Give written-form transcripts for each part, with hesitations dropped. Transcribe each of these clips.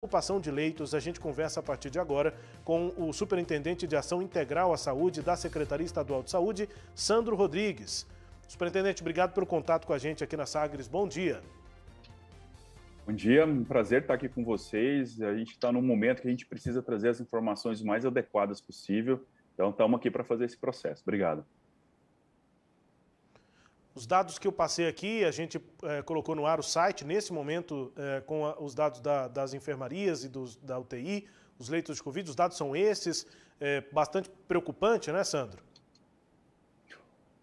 Ocupação de leitos, a gente conversa a partir de agora com o Superintendente de Ação Integral à Saúde da Secretaria Estadual de Saúde, Sandro Rodrigues. Superintendente, obrigado pelo contato com a gente aqui na Sagres. Bom dia. Bom dia, um prazer estar aqui com vocês. A gente está num momento que a gente precisa trazer as informações mais adequadas possível. Então, estamos aqui para fazer esse processo. Obrigado. Os dados que eu passei aqui, a gente colocou no ar o site, nesse momento, com os dados das enfermarias e da UTI, os leitos de Covid, os dados são esses, bastante preocupante, né, Sandro?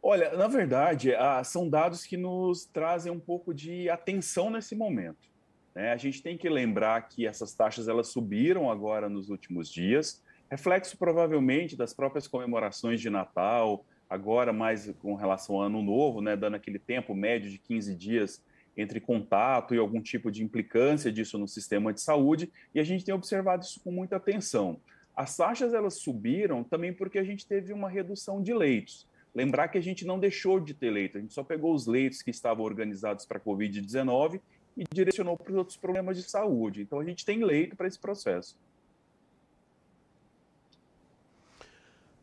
Olha, na verdade, são dados que nos trazem um pouco de atenção nesse momento, né? A gente tem que lembrar que essas taxas elas subiram agora nos últimos dias, reflexo provavelmente das próprias comemorações de Natal, agora mais com relação ao Ano Novo, né, dando aquele tempo médio de 15 dias entre contato e algum tipo de implicância disso no sistema de saúde, e a gente tem observado isso com muita atenção. As taxas elas subiram também porque a gente teve uma redução de leitos. Lembrar que a gente não deixou de ter leito, a gente só pegou os leitos que estavam organizados para a Covid-19 e direcionou para os outros problemas de saúde. Então, a gente tem leito para esse processo.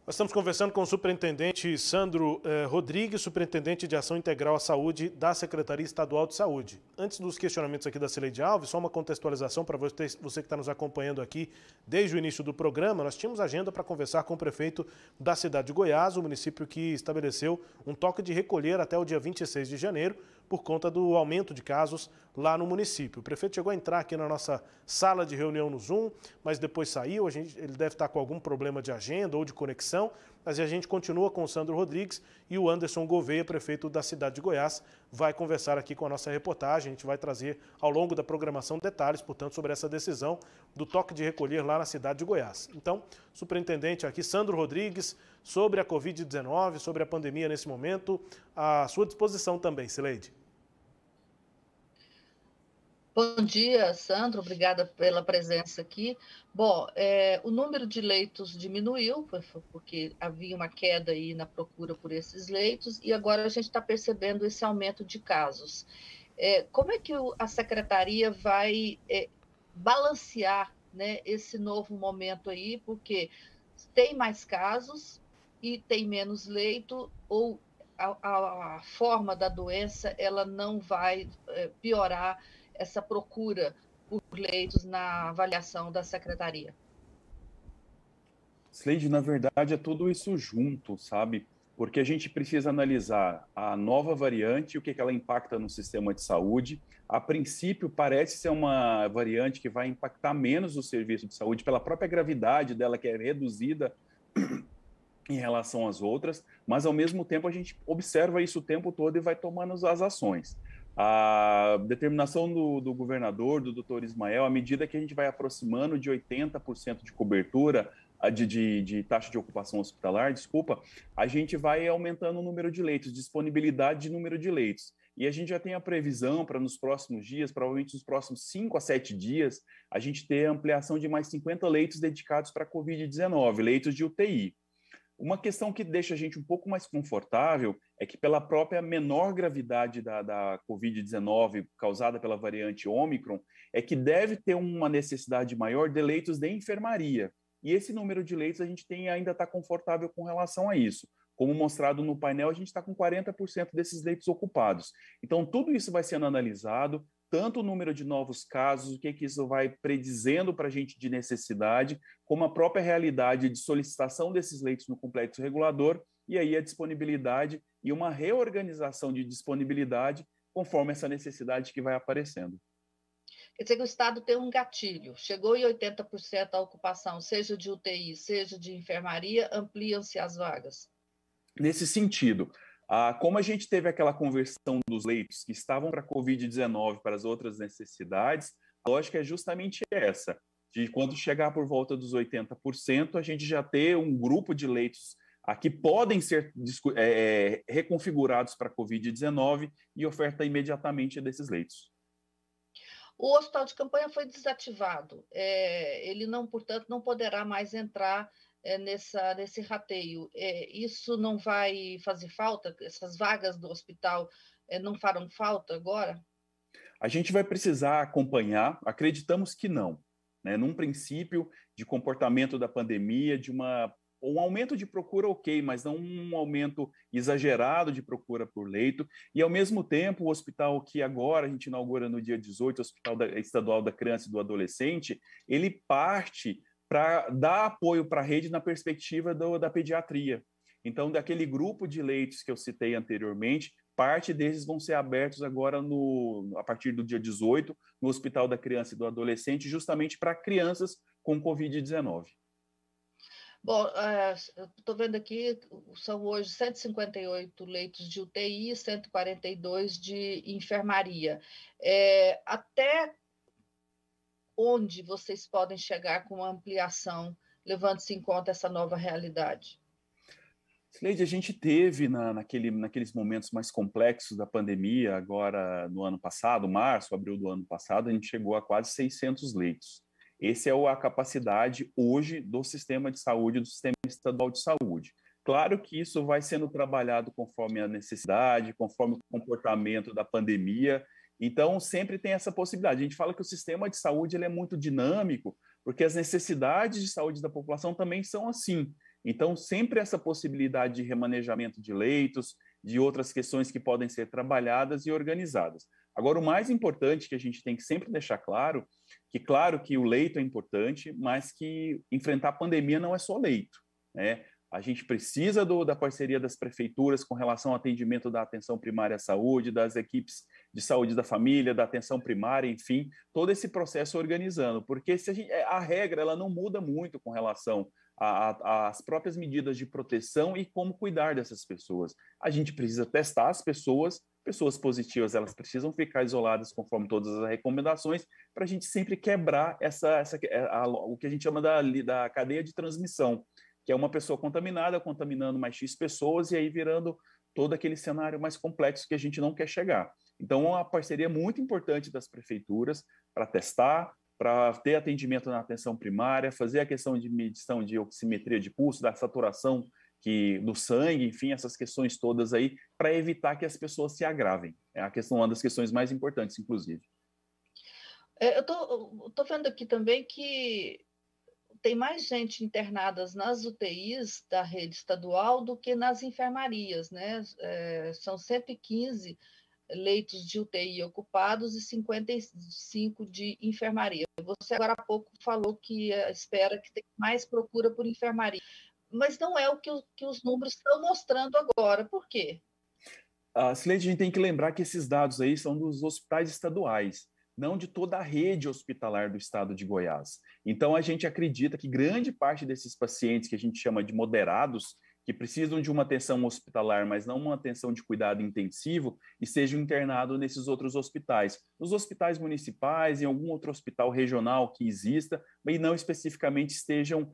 Nós estamos conversando com o superintendente Sandro Rodrigues, superintendente de Ação Integral à Saúde da Secretaria Estadual de Saúde. Antes dos questionamentos aqui da Cileide Alves, só uma contextualização para você que está nos acompanhando aqui desde o início do programa. Nós tínhamos agenda para conversar com o prefeito da cidade de Goiás, o município que estabeleceu um toque de recolher até o dia 26 de janeiro, por conta do aumento de casos lá no município. O prefeito chegou a entrar aqui na nossa sala de reunião no Zoom, mas depois saiu, ele deve estar com algum problema de agenda ou de conexão, mas a gente continua com o Sandro Rodrigues e o Anderson Gouveia, prefeito da cidade de Goiás, vai conversar aqui com a nossa reportagem. A gente vai trazer ao longo da programação detalhes, portanto, sobre essa decisão do toque de recolher lá na cidade de Goiás. Então, superintendente aqui, Sandro Rodrigues, sobre a Covid-19, sobre a pandemia nesse momento, à sua disposição também, Cileide. Bom dia, Sandro, obrigada pela presença aqui. Bom, o número de leitos diminuiu, porque havia uma queda aí na procura por esses leitos, e agora a gente está percebendo esse aumento de casos. Como é que a Secretaria vai balancear, né, esse novo momento aí, porque tem mais casos e tem menos leito, ou a forma da doença ela não vai piorar essa procura por leitos na avaliação da Secretaria? Cileide, na verdade, é tudo isso junto, sabe? Porque a gente precisa analisar a nova variante, o que ela impacta no sistema de saúde. A princípio, parece ser uma variante que vai impactar menos o serviço de saúde pela própria gravidade dela, que é reduzida em relação às outras, mas, ao mesmo tempo, a gente observa isso o tempo todo e vai tomando as ações. A determinação do governador, do doutor Ismael, à medida que a gente vai aproximando de 80% de cobertura, de taxa de ocupação hospitalar, desculpa, a gente vai aumentando o número de leitos, disponibilidade de número de leitos. E a gente já tem a previsão para nos próximos dias, provavelmente nos próximos 5 a 7 dias, a gente ter ampliação de mais 50 leitos dedicados para a Covid-19, leitos de UTI. Uma questão que deixa a gente um pouco mais confortável é que, pela própria menor gravidade da Covid-19 causada pela variante Ômicron, é que deve ter uma necessidade maior de leitos de enfermaria. E esse número de leitos a gente ainda está confortável com relação a isso. Como mostrado no painel, a gente está com 40% desses leitos ocupados. Então, tudo isso vai sendo analisado, tanto o número de novos casos, o que isso vai predizendo para a gente de necessidade, como a própria realidade de solicitação desses leitos no complexo regulador, e aí a disponibilidade e uma reorganização de disponibilidade conforme essa necessidade que vai aparecendo. Quer dizer que o Estado tem um gatilho, chegou em 80% a ocupação, seja de UTI, seja de enfermaria, ampliam-se as vagas? Nesse sentido, como a gente teve aquela conversão dos leitos que estavam para a Covid-19 para as outras necessidades, a lógica é justamente essa, de quando chegar por volta dos 80%, a gente já ter um grupo de leitos que podem ser reconfigurados para a Covid-19 e oferta imediatamente desses leitos. O hospital de campanha foi desativado, ele não, portanto, não poderá mais entrar nesse rateio. Isso não vai fazer falta? Essas vagas do hospital não farão falta agora? A gente vai precisar acompanhar, acreditamos que não. né? Num princípio de comportamento da pandemia, um aumento de procura, ok, mas não um aumento exagerado de procura por leito. E, ao mesmo tempo, o hospital que agora a gente inaugura no dia 18, o Hospital Estadual da Criança e do Adolescente, ele parte para dar apoio para a rede na perspectiva da pediatria. Então, daquele grupo de leitos que eu citei anteriormente, parte deles vão ser abertos agora, a partir do dia 18, no Hospital da Criança e do Adolescente, justamente para crianças com Covid-19. Bom, eu estou vendo aqui, são hoje 158 leitos de UTI e 142 de enfermaria. Até onde vocês podem chegar com a ampliação, levando-se em conta essa nova realidade? Sileide, a gente teve naqueles momentos mais complexos da pandemia, agora no ano passado, março, abril do ano passado, a gente chegou a quase 600 leitos. Essa é a capacidade hoje do sistema de saúde, do sistema estadual de saúde. Claro que isso vai sendo trabalhado conforme a necessidade, conforme o comportamento da pandemia. Então, sempre tem essa possibilidade. A gente fala que o sistema de saúde ele é muito dinâmico, porque as necessidades de saúde da população também são assim. Então, sempre essa possibilidade de remanejamento de leitos, de outras questões que podem ser trabalhadas e organizadas. Agora, o mais importante que a gente tem que sempre deixar claro que o leito é importante, mas que enfrentar a pandemia não é só leito, né? A gente precisa da parceria das prefeituras com relação ao atendimento da atenção primária à saúde, das equipes de saúde da família, da atenção primária, enfim, todo esse processo organizando, porque a regra ela não muda muito com relação às próprias medidas de proteção e como cuidar dessas pessoas. A gente precisa testar as pessoas positivas, elas precisam ficar isoladas conforme todas as recomendações, para a gente sempre quebrar o que a gente chama da cadeia de transmissão, que é uma pessoa contaminada, contaminando mais X pessoas, e aí virando todo aquele cenário mais complexo que a gente não quer chegar. Então, uma parceria muito importante das prefeituras para testar, para ter atendimento na atenção primária, fazer a questão de medição de oximetria de pulso, da saturação do sangue, enfim, essas questões todas aí, para evitar que as pessoas se agravem. É uma das questões mais importantes, inclusive. Eu tô vendo aqui também que tem mais gente internadas nas UTIs da rede estadual do que nas enfermarias, né? São 115 leitos de UTI ocupados e 55 de enfermaria. Você agora há pouco falou que espera que tenha mais procura por enfermaria, mas não é o que os números estão mostrando agora. Por quê? Sileide, a gente tem que lembrar que esses dados aí são dos hospitais estaduais, não de toda a rede hospitalar do estado de Goiás. Então, a gente acredita que grande parte desses pacientes que a gente chama de moderados, que precisam de uma atenção hospitalar, mas não uma atenção de cuidado intensivo, estejam internados nesses outros hospitais. Nos hospitais municipais, em algum outro hospital regional que exista, e não especificamente estejam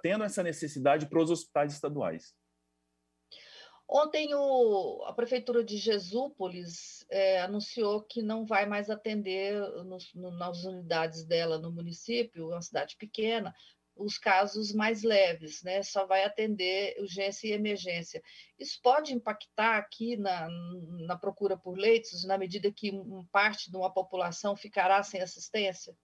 tendo essa necessidade para os hospitais estaduais. Ontem a Prefeitura de Jesúpolis anunciou que não vai mais atender nas unidades dela no município, uma cidade pequena, os casos mais leves, né? Só vai atender urgência e emergência. Isso pode impactar aqui na procura por leitos, na medida que parte de uma população ficará sem assistência?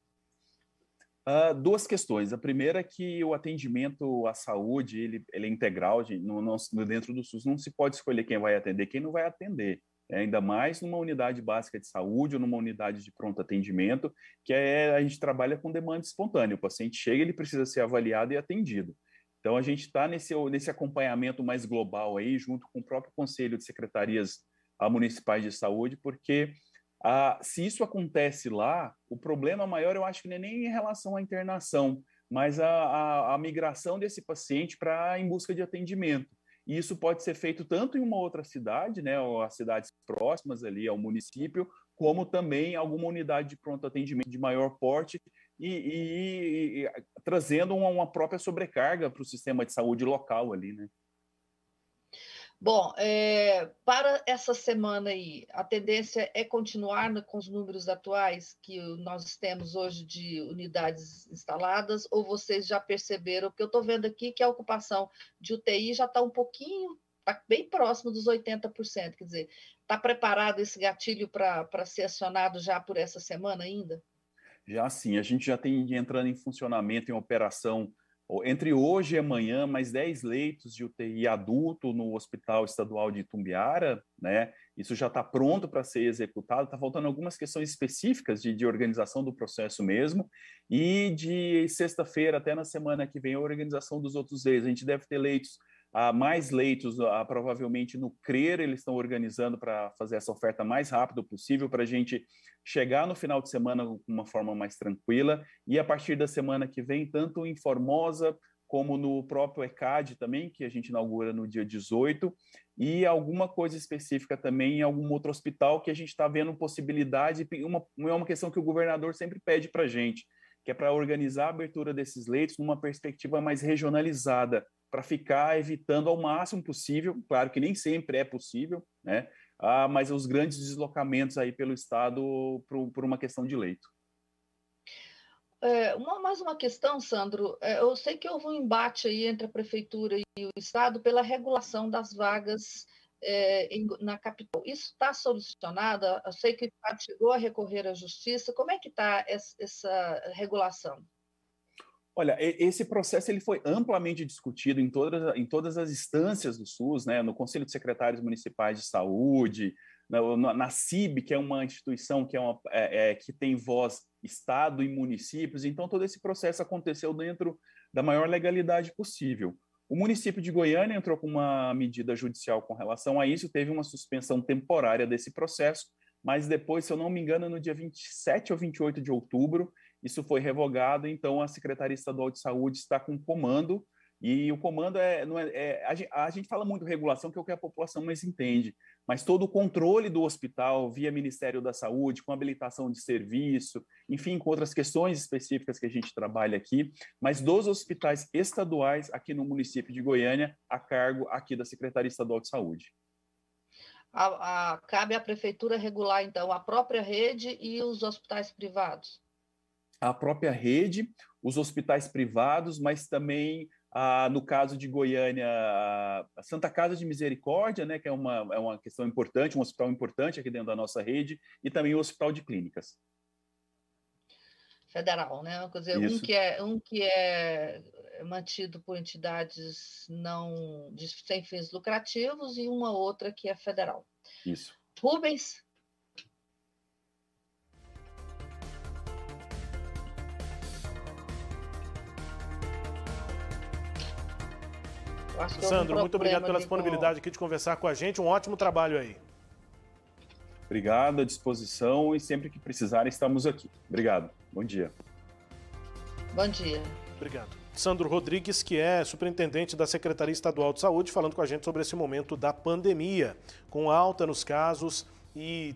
Duas questões. A primeira é que o atendimento à saúde ele é integral. Dentro do SUS não se pode escolher quem vai atender, quem não vai atender. Ainda mais numa unidade básica de saúde ou numa unidade de pronto atendimento, que a gente trabalha com demanda espontânea. O paciente chega, ele precisa ser avaliado e atendido. Então, a gente está nesse acompanhamento mais global aí, junto com o próprio Conselho de Secretarias Municipais de Saúde, porque se isso acontece lá, o problema maior eu acho que não é nem em relação à internação, mas a migração desse paciente em busca de atendimento. E isso pode ser feito tanto em uma outra cidade, né, ou as cidades próximas ali ao município, como também em alguma unidade de pronto atendimento de maior porte e trazendo uma própria sobrecarga para o sistema de saúde local ali, né? Bom, para essa semana aí, a tendência é continuar com os números atuais que nós temos hoje de unidades instaladas, ou vocês já perceberam, porque eu estou vendo aqui que a ocupação de UTI já está está bem próximo dos 80%, quer dizer, está preparado esse gatilho para ser acionado já por essa semana ainda? Já sim, a gente já tem entrando em funcionamento, em operação, entre hoje e amanhã, mais 10 leitos de UTI adulto no Hospital Estadual de Itumbiara, né? Isso já está pronto para ser executado, está faltando algumas questões específicas de organização do processo mesmo, e de sexta-feira até na semana que vem a organização dos outros leitos. A gente deve ter leitos, mais leitos, provavelmente no CRER, eles estão organizando para fazer essa oferta mais rápido possível, para a gente chegar no final de semana com uma forma mais tranquila, e a partir da semana que vem, tanto em Formosa, como no próprio ECAD também, que a gente inaugura no dia 18, e alguma coisa específica também em algum outro hospital que a gente está vendo possibilidade, é uma questão que o governador sempre pede para a gente, que é para organizar a abertura desses leitos numa perspectiva mais regionalizada, para ficar evitando ao máximo possível, claro que nem sempre é possível, né? Mas os grandes deslocamentos aí pelo estado por uma questão de leito. Mais uma questão, Sandro. Eu sei que houve um embate aí entre a prefeitura e o estado pela regulação das vagas na capital. Isso está solucionado? Eu sei que o estado chegou a recorrer à justiça. Como é que está essa regulação? Olha, esse processo ele foi amplamente discutido em todas as instâncias do SUS, né? No Conselho de Secretários Municipais de Saúde, na CIB, que é uma instituição que tem voz Estado e municípios. Então, todo esse processo aconteceu dentro da maior legalidade possível. O município de Goiânia entrou com uma medida judicial com relação a isso, teve uma suspensão temporária desse processo, mas depois, se eu não me engano, no dia 27 ou 28 de outubro, isso foi revogado, então a Secretaria Estadual de Saúde está com comando, e o comando a gente fala muito regulação, que é o que a população mais entende, mas todo o controle do hospital via Ministério da Saúde, com habilitação de serviço, enfim, com outras questões específicas que a gente trabalha aqui, mas dos hospitais estaduais aqui no município de Goiânia, a cargo aqui da Secretaria Estadual de Saúde. Cabe à prefeitura regular, então, a própria rede e os hospitais privados? A própria rede, os hospitais privados, mas também, no caso de Goiânia, a Santa Casa de Misericórdia, né, que é uma questão importante, um hospital importante aqui dentro da nossa rede, e também o Hospital de Clínicas. Federal, né? Quer dizer, um que é mantido por entidades sem fins lucrativos e uma outra que é federal. Isso. Rubens? Sandro, muito obrigado pela disponibilidade aqui de conversar com a gente. Um ótimo trabalho aí. Obrigado, à disposição, e sempre que precisarem estamos aqui. Obrigado. Bom dia. Bom dia. Obrigado. Sandro Rodrigues, que é superintendente da Secretaria Estadual de Saúde, falando com a gente sobre esse momento da pandemia, com alta nos casos e